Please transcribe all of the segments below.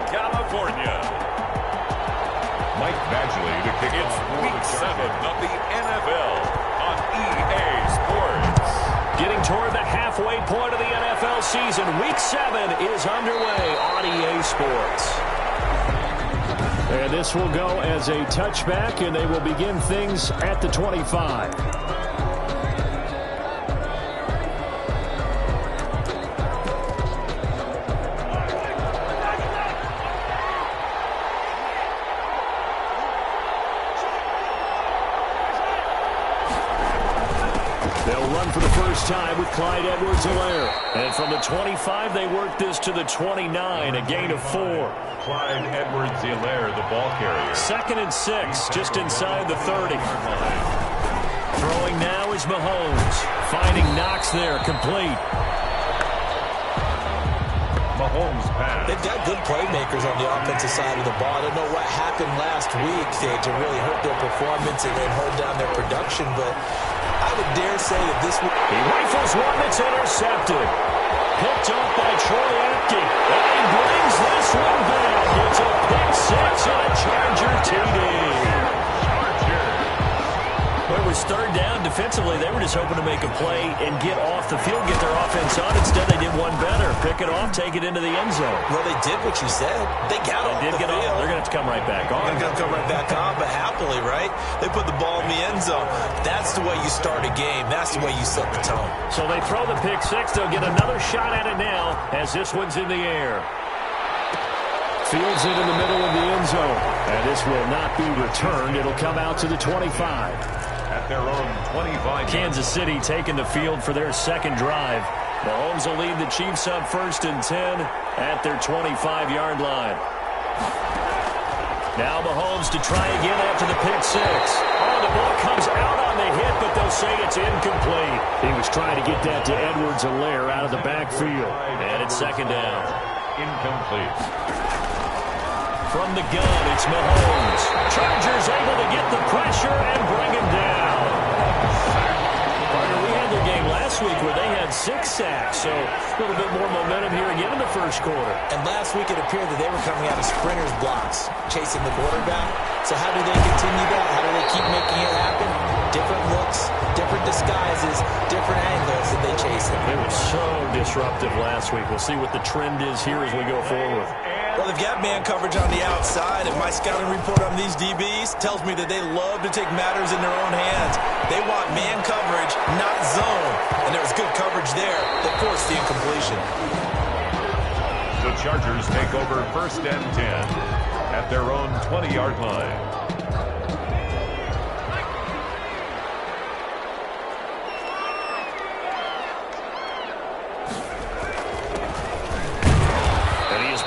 California. Mike Badgley to kick It's off Week 7 of the NFL on EA Sports. Getting toward the halfway point of the NFL season, Week 7 is underway on EA Sports. And this will go as a touchback, and they will begin things at the 25. They'll run for the first time with Clyde Edwards-Helaire. And from the 25, they work this to the 29, a gain of 4. Clyde Edwards-Helaire, the ball carrier. 2nd and 6, just inside the 30. Throwing now is Mahomes. Finding Knox there, complete. Mahomes pass. They've got good playmakers on the offensive side of the ball. I don't know what happened last week to really hurt their performance and hold down their production, but I would dare say that this would... He rifles one that's intercepted. Picked up by Troy Apke. And he brings this one back. It's a pick six and a Charger TD. Well, it was 3rd down. Defensively, they were just hoping to make a play and get off the field, get their offense on. Instead, they did one better. Pick it off, take it into the end zone. Well, they did what you said. They got off the field. They're going to have to come right back on. They're going to come right back on, but happily, right? They put the ball in the end zone. That's the way you start a game. That's the way you set the tone. So they throw the pick six. They'll get another shot at it now as this one's in the air. Fields it in the middle of the end zone. And this will not be returned. It'll come out to the 25. At their own 25. Kansas City taking the field for their second drive. Mahomes will lead the Chiefs up 1st and 10 at their 25-yard line. Now Mahomes to try again after the pick six. Oh, the ball comes out on the hit, but they'll say it's incomplete. He was trying to get that to Edwards-Helaire out of the backfield. And it's 2nd down. Incomplete. From the gun, it's Mahomes. Chargers able to get the pressure and bring him down. Partner, we had their game last week where they had 6 sacks, so a little bit more momentum here again in the first quarter. And last week it appeared that they were coming out of sprinters blocks, chasing the quarterback. So how do they continue that? How do they keep making it happen? Different looks, different disguises, different angles that they chase it. They were so disruptive last week. We'll see what the trend is here as we go forward. Well, they've got man coverage on the outside, and my scouting report on these DBs tells me that they love to take matters in their own hands. They want man coverage, not zone. And there was good coverage there that forced the incompletion. The Chargers take over 1st and 10 at their own 20-yard line.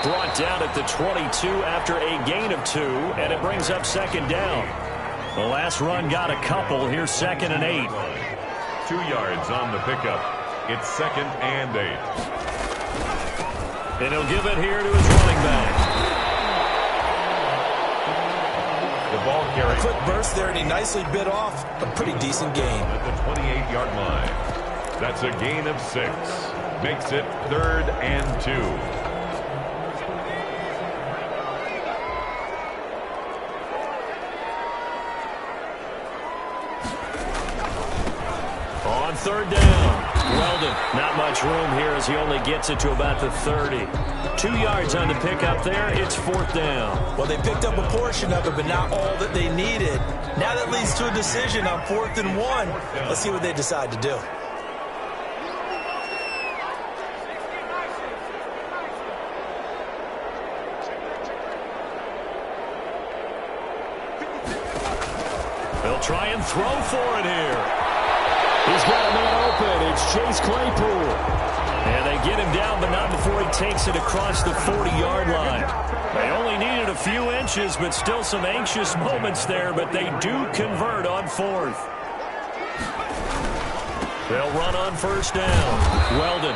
Brought down at the 22 after a gain of 2, and it brings up 2nd down. The last run got a couple. Here's 2nd and 8. 2 yards on the pickup. It's 2nd and 8. And he'll give it here to his running back. The ball carried. A quick burst there, and he nicely bit off a pretty decent gain. At the 28-yard line. That's a gain of 6. Makes it 3rd and 2. On 3rd down, Weldon, not much room here as he only gets it to about the 30. 2 yards on the pickup there, it's 4th down. Well, they picked up a portion of it, but not all that they needed. Now that leads to a decision on 4th and 1. Let's see what they decide to do. They'll try and throw for it here. He's got a man open. It's Chase Claypool. And they get him down, but not before he takes it across the 40-yard line. They only needed a few inches, but still some anxious moments there, but they do convert on 4th. They'll run on 1st down. Weldon.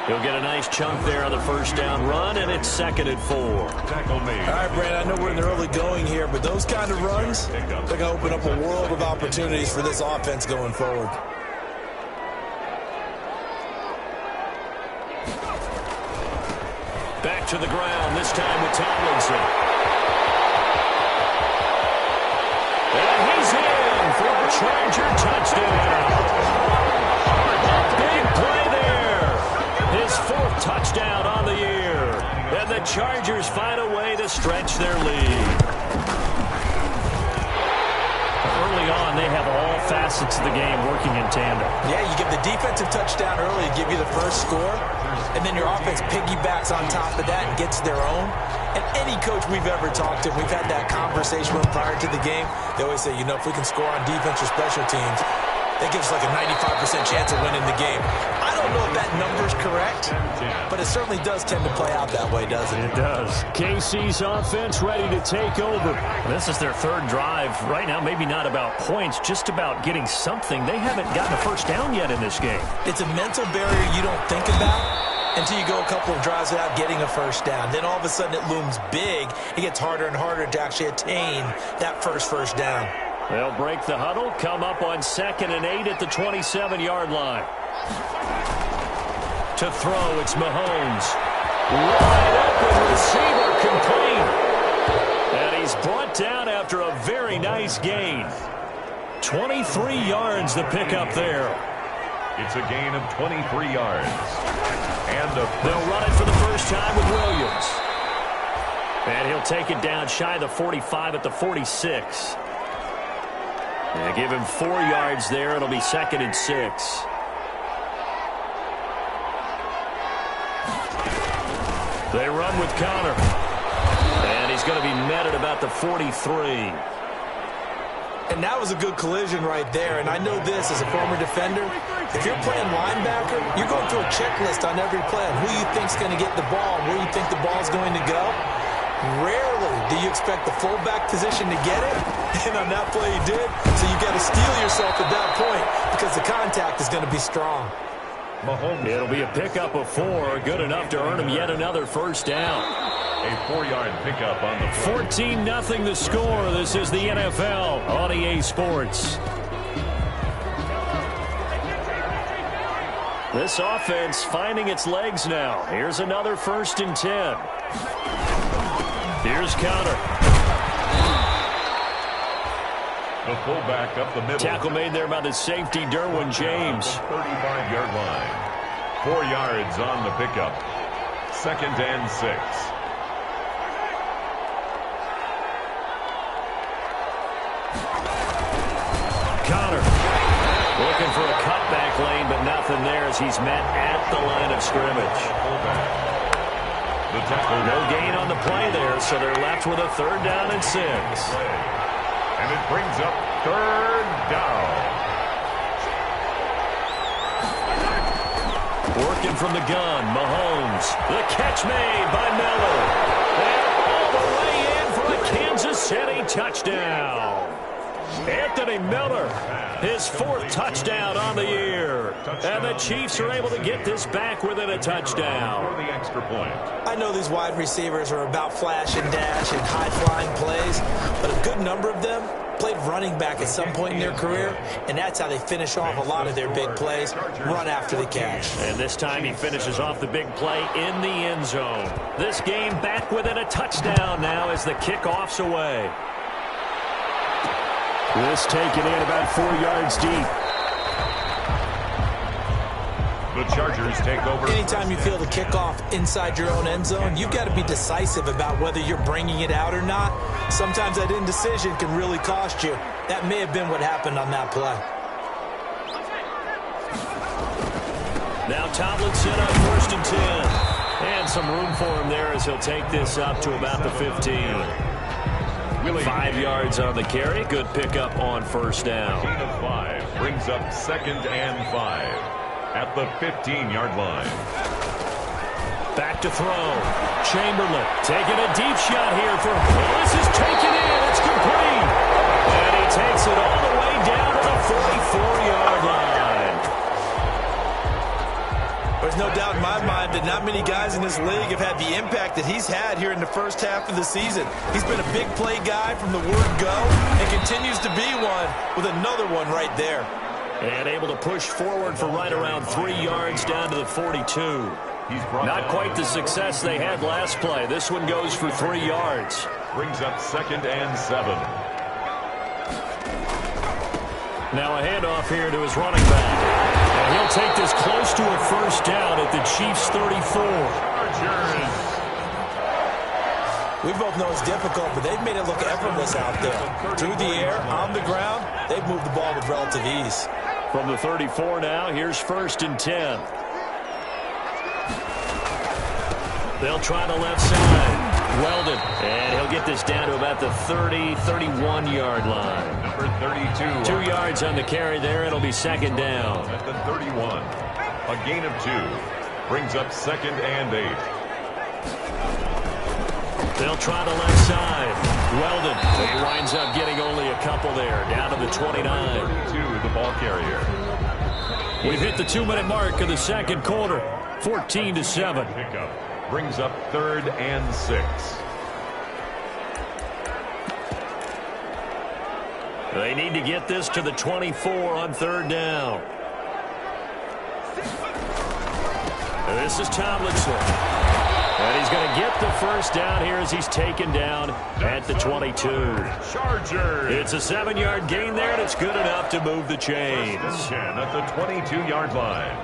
He'll get a nice chunk there on the 1st down run, and it's 2nd and 4. Tackle made. All right, Brandon, I know we're in the early going here, but those kind of runs, they're going to open up a world of opportunities for this offense going forward. Back to the ground, this time with Tomlinson. And he's in for a Charger touchdown. Big play there. His 4th touchdown on the year. And the Chargers find a way to stretch their lead. Early on, they have all facets of the game working in tandem. Yeah, you give the defensive touchdown early, give you the first score, and then your offense piggybacks on top of that and gets their own. And any coach we've ever talked to, we've had that conversation with prior to the game. They always say, you know, if we can score on defense or special teams, that gives us like a 95% chance of winning the game. I don't know if that number's correct, but it certainly does tend to play out that way, doesn't it? It does. KC's offense ready to take over. This is their 3rd drive. Right now, maybe not about points, just about getting something. They haven't gotten a first down yet in this game. It's a mental barrier you don't think about until you go a couple of drives without getting a first down. Then all of a sudden it looms big. It gets harder and harder to actually attain that first down. They'll break the huddle, come up on 2nd and 8 at the 27-yard line. To throw, it's Mahomes. Wide open receiver complete. And he's brought down after a very nice gain. 23 yards the pickup there. It's a gain of 23 yards. And they'll run it for the first time with Williams. And he'll take it down shy of the 45 at the 46. They give him 4 yards there. It'll be 2nd and 6. They run with Connor. And he's going to be met at about the 43. And that was a good collision right there. And I know this as a former defender. If you're playing linebacker, you're going through a checklist on every play on who you think's going to get the ball and where you think the ball's going to go. Rarely do you expect the fullback position to get it. And on that play he did. So you got to steel yourself at that point because the contact is going to be strong. Mahomes. It'll be a pickup of 4. Good enough to earn him yet another first down. A 4-yard pickup on the 14-0 the score. This is the NFL on EA Sports. This offense finding its legs now. Here's another 1st and 10. Here's Connor. The fullback up the middle. Tackle made there by the safety, Derwin James. 35-yard line. 4 yards on the pickup. 2nd and 6. Connor looking for a cutback lane, but nothing there as he's met at the line of scrimmage. The tackle. No gain on the play there, so they're left with a 3rd down and 6. And it brings up 3rd down. Working from the gun, Mahomes. The catch made by Miller. And all the way in for a Kansas City touchdown. Anthony Miller, his 4th touchdown on the year. And the Chiefs are able to get this back within a touchdown. For the extra point. I know these wide receivers are about flash and dash and high-flying plays, but a good number of them played running back at some point in their career, and that's how they finish off a lot of their big plays, run after the catch. And this time he finishes off the big play in the end zone. This game back within a touchdown now as the kickoff's away. This taken in about 4 yards deep. The Chargers take over. Anytime you feel the kickoff inside your own end zone, you've got to be decisive about whether you're bringing it out or not. Sometimes that indecision can really cost you. That may have been what happened on that play. Now Tomlinson on 1st and 10. And some room for him there as he'll take this up to about the 15. 5 yards on the carry. Good pickup on 1st down. Gain of 5 brings up 2nd and 5 at the 15-yard line. Back to throw. Chamberlain taking a deep shot here for. Well, this is taken in. It's complete. And he takes it all the way down to the 44-yard line. There's no doubt in my mind that not many guys in this league have had the impact that he's had here in the first half of the season. He's been a big play guy from the word go and continues to be one with another one right there. And able to push forward for right around 3 yards down to the 42. Not quite the success they had last play. This one goes for 3 yards. Brings up 2nd and 7. Now a handoff here to his running back. And he'll take this close to a first down at the Chiefs' 34. Chargers. We both know it's difficult, but they've made it look effortless out there. Through the air, on the ground, they've moved the ball with relative ease. From the 34 now, here's 1st and 10. They'll try the left side. Weldon, and he'll get this down to about the 30, 31-yard line. Number 32. 2 yards on the carry there. It'll be 2nd down. At the 31. A gain of 2. Brings up 2nd and 8. They'll try the left side. Weldon, he winds up getting only a couple there. Down to the 29. 32, the ball carrier. We've hit the 2-minute mark of the second quarter. 14-7. Pickup. Brings up 3rd and 6. They need to get this to the 24 on 3rd down. This is Tomlinson. And he's going to get the first down here as he's taken down at the 22. Chargers. It's a 7-yard gain there, and it's good enough to move the chains. 10 at the 22-yard line.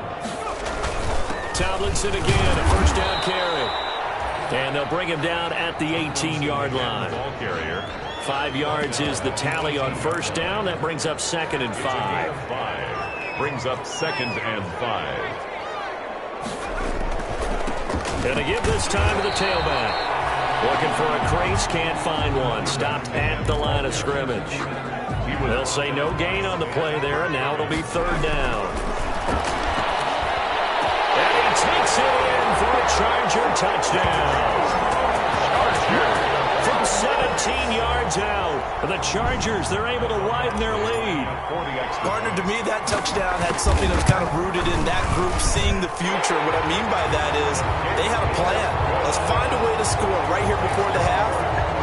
Tomlinson again, a first down carry. And they'll bring him down at the 18-yard line. Ball carrier. 5 yards is the tally on first down. That brings up 2nd and 5. 5. Brings up 2nd and 5. Gonna give this time to the tailback. Looking for a crease, can't find one. Stopped at the line of scrimmage. They'll say no gain on the play there, and now it'll be 3rd down. And he takes it in for a Charger touchdown. Chargers. From 17 yards out, the Chargers, they're able to widen their lead. Partner, to me, that touchdown had something that was kind of rooted in that group seeing the future. What I mean by that is they had a plan. Let's find a way to score right here before the half,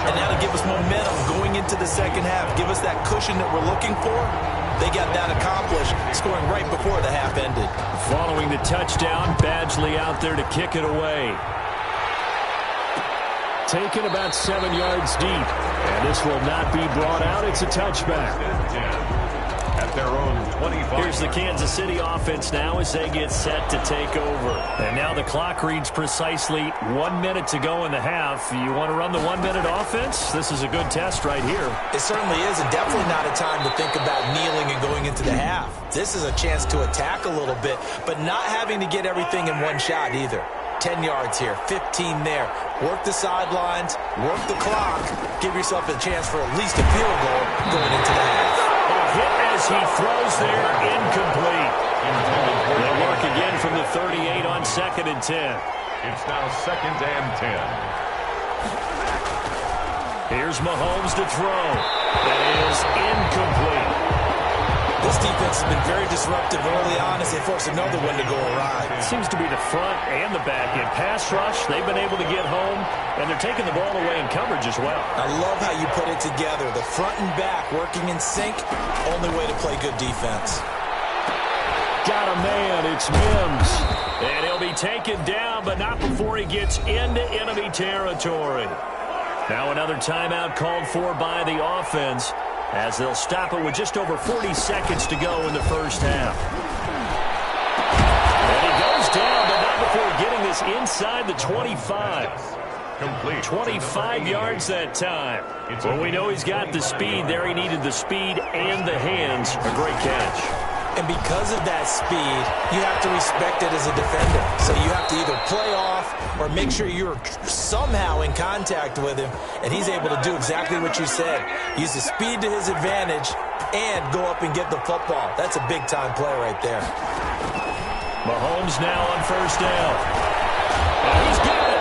and that'll give us momentum going into the second half. Give us that cushion that we're looking for. They got that accomplished, scoring right before the half ended. Following the touchdown, Badgley out there to kick it away. Taken about 7 yards deep, and this will not be brought out. It's a touchback. At their own 25. Here's the Kansas City offense now as they get set to take over. And now the clock reads precisely 1 minute to go in the half. You want to run the 1-minute offense? This is a good test right here. It certainly is, and definitely not a time to think about kneeling and going into the half. This is a chance to attack a little bit, but not having to get everything in one shot either. 10 yards here, 15 there. Work the sidelines, work the clock. Give yourself a chance for at least a field goal going into the half. A hit as he throws there, incomplete. They'll work again from the 38 on 2nd and 10. It's now 2nd and 10. Here's Mahomes to throw. That is incomplete. This defense has been very disruptive early on as they force another one to go awry. It seems to be the front and the back end. Pass rush, they've been able to get home, and they're taking the ball away in coverage as well. I love how you put it together. The front and back working in sync, only way to play good defense. Got a man, it's Mims. And he'll be taken down, but not before he gets into enemy territory. Now another timeout called for by the offense, as they'll stop it with just over 40 seconds to go in the first half. And he goes down, but not before getting this inside the 25. Complete. 25 yards that time. Well, we know he's got the speed there. He needed the speed and the hands. A great catch. And because of that speed, you have to respect it as a defender. So you have to either play off or make sure you're somehow in contact with him, and he's able to do exactly what you said. Use the speed to his advantage and go up and get the football. That's a big-time play right there. Mahomes now on first down. And he's got it.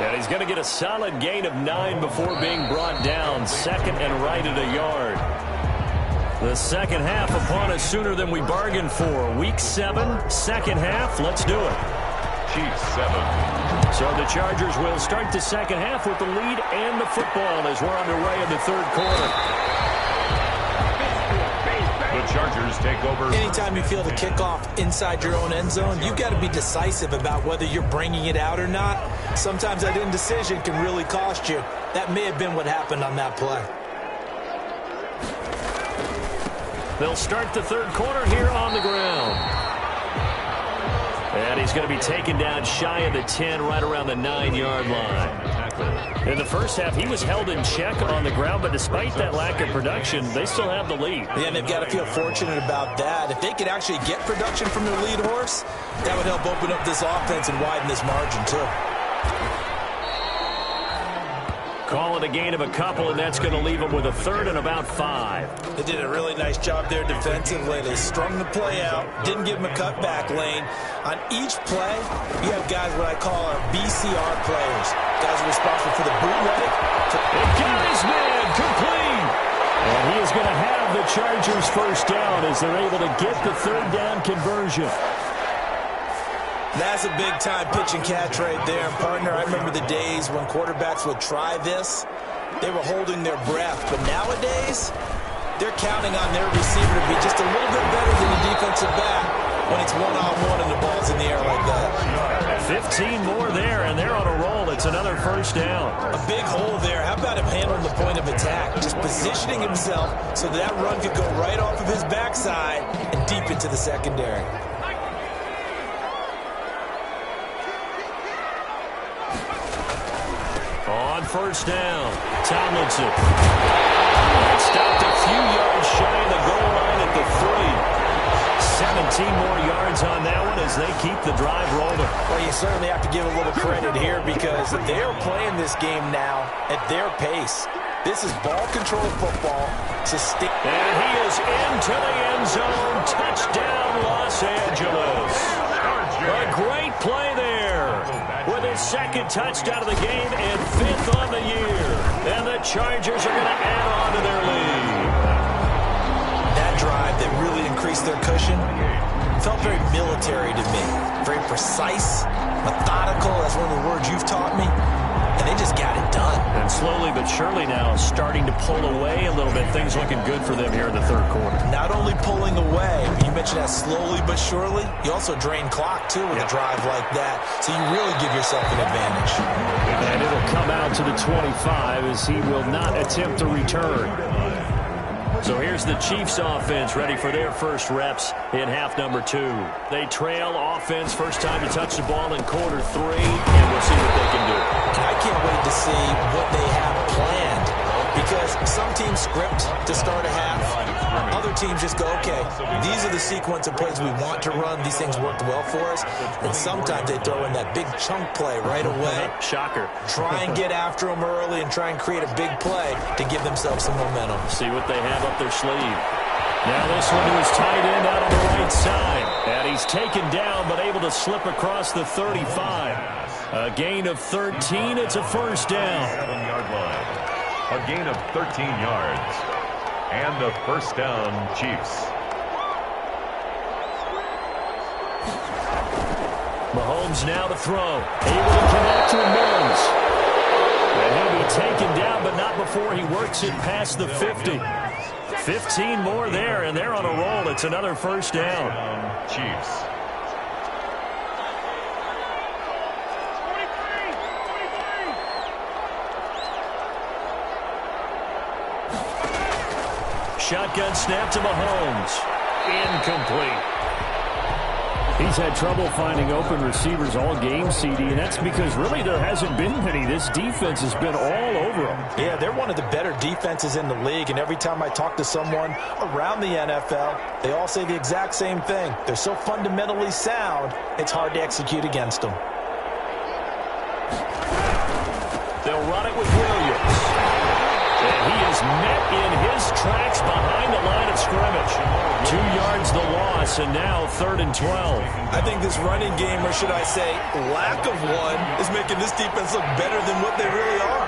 And he's going to get a solid gain of 9 before being brought down. 2nd and right at a yard. The second half upon us sooner than we bargained for. Week 7, second half. Let's do it. Chiefs 7. So the Chargers will start the second half with the lead and the football as we're underway in the third quarter. The Chargers Chargers take over. Anytime you feel the kickoff inside your own end zone, you've got to be decisive about whether you're bringing it out or not. Sometimes that indecision can really cost you. That may have been what happened on that play. They'll start the third quarter here on the ground. And he's going to be taken down shy of the 10, right around the 9-yard line. In the first half, he was held in check on the ground, but despite that lack of production, they still have the lead. Yeah, they've got to feel fortunate about that. If they could actually get production from their lead horse, that would help open up this offense and widen this margin, too. Call it a gain of a couple, and that's going to leave them with a third and about 5. They did a really nice job there defensively. They strung the play out, didn't give him a cutback lane. On each play, you have guys what I call our BCR players. Guys are responsible for the bootleg. It got his man complete. And he is going to have the Chargers first down as they're able to get the third down conversion. That's a big-time pitch and catch right there. Partner, I remember the days when quarterbacks would try this. They were holding their breath. But nowadays, they're counting on their receiver to be just a little bit better than the defensive back when it's one-on-one and the ball's in the air like that. 15 more there, and they're on a roll. It's another first down. A big hole there. How about him handling the point of attack? Just positioning himself so that run could go right off of his backside and deep into the secondary. On first down, Tomlinson. Stopped a few yards shy of the goal line at the 3. 17 more yards on that one as they keep the drive rolling. Well, you certainly have to give a little credit here because they're playing this game now at their pace. This is ball control football. And he is into the end zone. Touchdown, Los Angeles. A great play there with his second touchdown of the game and 5th on the year. And the Chargers are going to add on to their lead. That drive that really increased their cushion felt very military to me. Very precise, methodical. That's one of the words you've taught me. And they just got it done. And slowly but surely now starting to pull away a little bit. Things looking good for them here in the third quarter. Not only pulling away, you mentioned that slowly but surely, you also drain clock, too, with a drive like that. So you really give yourself an advantage. And it'll come out to the 25 as he will not attempt to return. So here's the Chiefs offense ready for their first reps in half number 2. They trail offense, first time to touch the ball in quarter 3, and we'll see what they can do. And I can't wait to see what they have planned because some teams script to start a half. Other teams just go, okay, these are the sequence of plays we want to run. These things worked well for us. And sometimes they throw in that big chunk play right away. Shocker. Try and get after them early and try and create a big play to give themselves some momentum. See what they have up their sleeve. Now this one to his tight end out on the right side. And he's taken down but able to slip across the 35. A gain of 13. It's a first down. 7-yard line. A gain of 13 yards. And a first down, Chiefs. Mahomes now to throw. Able to connect to Mills. And he'll be taken down, but not before he works it past the 50. 15 more there, and they're on a roll. It's another first down. Chiefs. Shotgun snap to Mahomes. Incomplete. He's had trouble finding open receivers all game, CD, and that's because really there hasn't been many. This defense has been all over him. Yeah, they're one of the better defenses in the league, and every time I talk to someone around the NFL, they all say the exact same thing. They're so fundamentally sound, it's hard to execute against them. They'll run it with Williams. And he is met in his tracks behind the line of scrimmage. 2 yards the loss, and now 3rd and 12. I think this running game, or should I say lack of one, is making this defense look better than what they really are.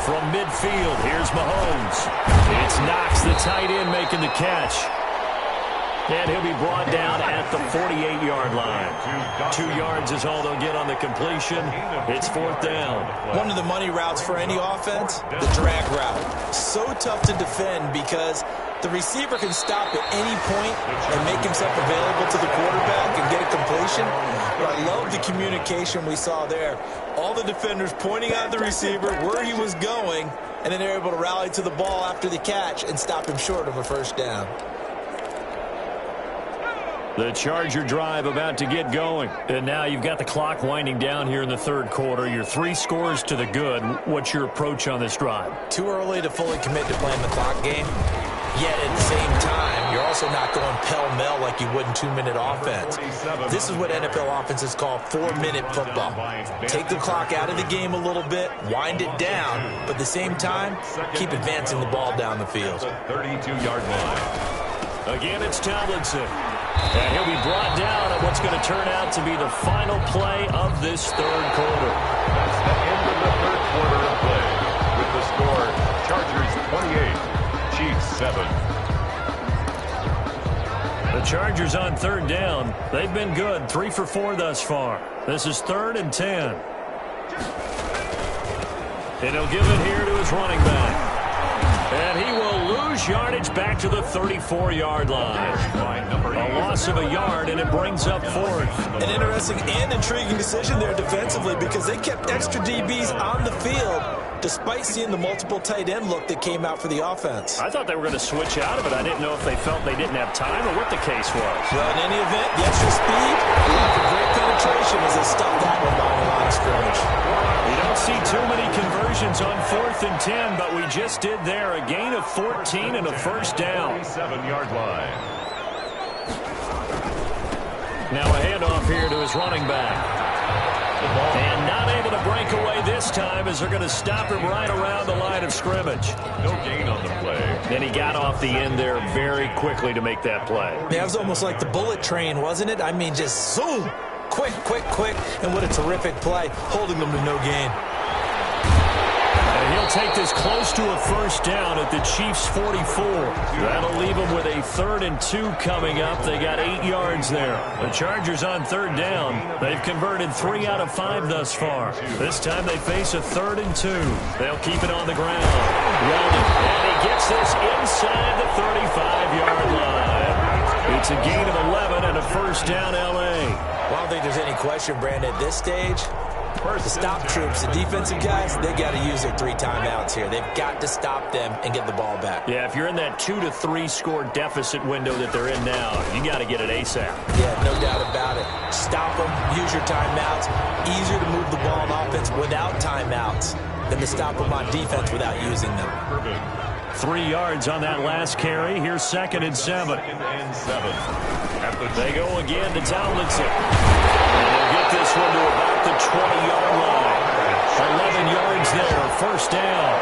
From midfield, here's Mahomes. It's Knox, the tight end, making the catch. And he'll be brought down at the 48-yard line. 2 yards is all they'll get on the completion. It's 4th down. One of the money routes for any offense, the drag route. So tough to defend because the receiver can stop at any point and make himself available to the quarterback and get a completion. But I love the communication we saw there. All the defenders pointing out the receiver where he was going, and then they're able to rally to the ball after the catch and stop him short of a first down. The Charger drive about to get going. And now you've got the clock winding down here in the 3rd quarter. You're 3 scores to the good. What's your approach on this drive? Too early to fully commit to playing the clock game. Yet at the same time, you're also not going pell-mell like you would in 2-minute offense. This is what NFL offenses call 4-minute football. Take the clock out of the game a little bit, wind it down, but at the same time, keep advancing the ball down the field. 32-yard line. Again, it's Tomlinson. And he'll be brought down at what's going to turn out to be the final play of this 3rd quarter. That's the end of the 3rd quarter of play. With the score, Chargers 28, Chiefs 7. The Chargers on 3rd down. They've been good, 3 for 4 thus far. This is 3rd and 10. And he'll give it here to his running back. And he will lose yardage back to the 34-yard line. A loss of a yard, and it brings up 4th. An interesting and intriguing decision there defensively because they kept extra DBs on the field despite seeing the multiple tight end look that came out for the offense. I thought they were going to switch out of it. I didn't know if they felt they didn't have time or what the case was. Well, in any event, the extra speed, for great penetration as they stuffed that one behind the line of scrimmage. You don't see too many conversions on 4th and 10, but we just did there. A gain of 14 and a first down. 7-yard line. Now a handoff here to his running back. And not able to break away this time as they're going to stop him right around the line of scrimmage. No gain on the play. Then he got off the end there very quickly to make that play. That was almost like the bullet train, wasn't it? I mean, just zoom. Quick, quick, quick. And what a terrific play, holding them to no gain. And he'll take this close to a first down at the Chiefs' 44. That'll leave them with a 3rd and 2 coming up. They got 8 yards there. The Chargers on 3rd down. They've converted 3 out of 5 thus far. This time they face a 3rd and 2. They'll keep it on the ground. Weldon, and he gets this inside the 35-yard line. It's a gain of 11 and a first down, L.A. Well, I don't think there's any question, Brandon, at this stage. The stop troops, the defensive guys, they got to use their 3 timeouts here. They've got to stop them and get the ball back. Yeah, if you're in that 2 to 3 score deficit window that they're in now, you got to get it ASAP. Yeah, no doubt about it. Stop them, use your timeouts. Easier to move the ball on offense without timeouts than to stop them on defense without using them. 3 yards on that last carry. Here's 2nd and 7. They go again to Tomlinson. And they'll get this one to about the 20-yard line. 11 yards there, first down.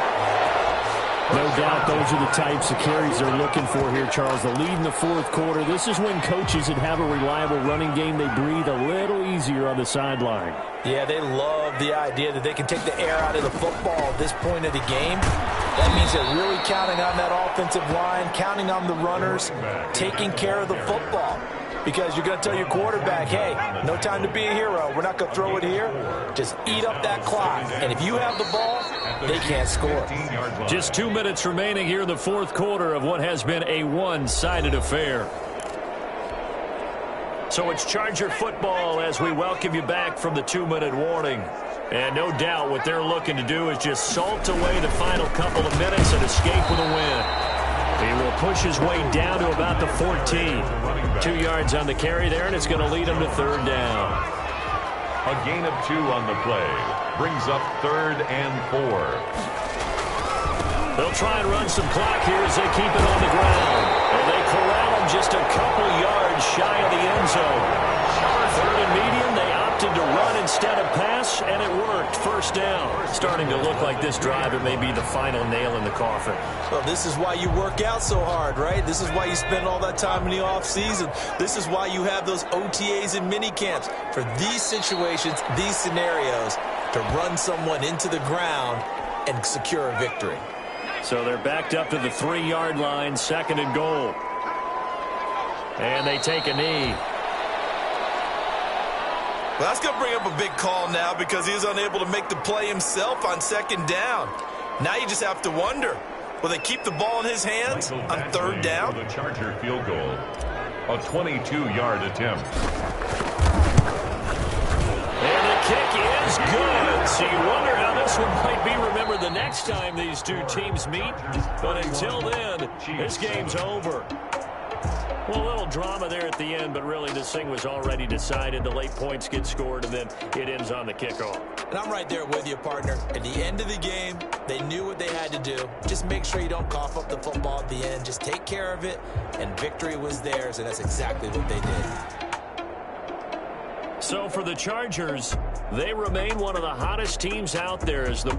No doubt those are the types of carries they're looking for here, Charles. The lead in the 4th quarter. This is when coaches that have a reliable running game, they breathe a little easier on the sideline. Yeah, they love the idea that they can take the air out of the football at this point of the game. That means they're really counting on that offensive line, counting on the runners, taking care of the football. Because you're going to tell your quarterback, hey, no time to be a hero. We're not going to throw it here. Just eat up that clock. And if you have the ball, they can't score. Just 2 minutes remaining here in the 4th quarter of what has been a one-sided affair. So it's Charger football as we welcome you back from the 2-minute warning. And no doubt what they're looking to do is just salt away the final couple of minutes and escape with a win. He will push his way down to about the 14. 2 yards on the carry there, and it's going to lead him to 3rd down. A gain of 2 on the play brings up 3rd and 4. They'll try and run some clock here as they keep it on the ground. And they corral him just a couple yards shy of the end zone. 3rd and medium, they opted to run instead of pass, and it worked. First down. Starting to look like this drive, it may be the final nail in the coffin. Well, this is why you work out so hard, right? This is why you spend all that time in the offseason. This is why you have those OTAs and mini camps. For these situations, these scenarios, to run someone into the ground and secure a victory. So they're backed up to the 3-yard line, 2nd and goal. And they take a knee. Well, that's going to bring up a big call now because he was unable to make the play himself on second down. Now you just have to wonder, will they keep the ball in his hands on third down? The Charger field goal, a 22-yard attempt. And the kick is good. So you wonder how this one might be remembered the next time these two teams meet. But until then, this game's over. Well, a little drama there at the end, but really this thing was already decided. The late points get scored, and then it ends on the kickoff. And I'm right there with you, partner. At the end of the game, they knew what they had to do. Just make sure you don't cough up the football at the end. Just take care of it, and victory was theirs, and that's exactly what they did. So for the Chargers, they remain one of the hottest teams out there as the